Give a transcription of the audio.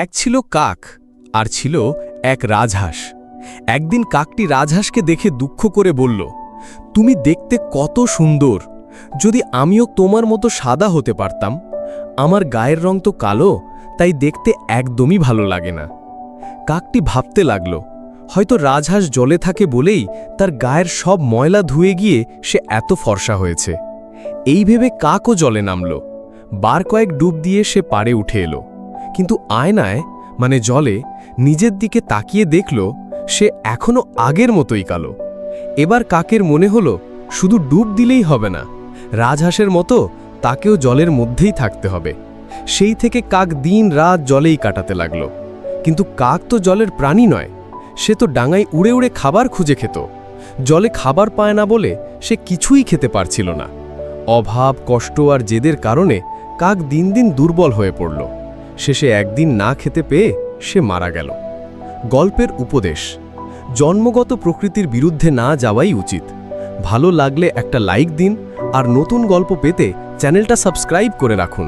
এক ছিল কাক আর ছিল এক রাজহাঁস। একদিন কাকটি রাজহাঁসকে দেখে দুঃখ করে বলল, তুমি দেখতে কত সুন্দর, যদি আমিও তোমার মতো সাদা হতে পারতাম। আমার গায়ের রং তো কালো, তাই দেখতে একদমই ভালো লাগে না। কাকটি ভাবতে লাগল, হয়তো রাজহাঁস জলে থাকে বলেই তার গায়ের সব ময়লা ধুয়ে গিয়ে সে এত ফর্সা হয়েছে। এই ভেবে কাকও জলে নামল। বার কয়েক ডুব দিয়ে সে পাড়ে উঠে এলো, কিন্তু আয়নায় মানে জলে নিজের দিকে তাকিয়ে দেখল সে এখনো আগের মতোই কালো। এবার কাকের মনে হলো শুধু ডুব দিলেই হবে না, রাজহাঁসের মতো তাকেও জলের মধ্যেই থাকতে হবে। সেই থেকে কাক দিন রাত জলেই কাটাতে লাগল। কিন্তু কাক তো জলের প্রাণী নয়, সে তো ডাঙায় উড়ে উড়ে খাবার খুঁজে খেত। জলে খাবার পায় না বলে সে কিছুই খেতে পারছিল না। অভাব, কষ্ট আর জেদের কারণে কাক দিন দিন দুর্বল হয়ে পড়ল। শেষে একদিন না খেতে পেয়ে সে মারা গেল। গল্পের উপদেশ: জন্মগত প্রকৃতির বিরুদ্ধে না যাওয়াই উচিত। ভালো লাগলে একটা লাইক দিন, আর নতুন গল্প পেতে চ্যানেলটা সাবস্ক্রাইব করে রাখুন।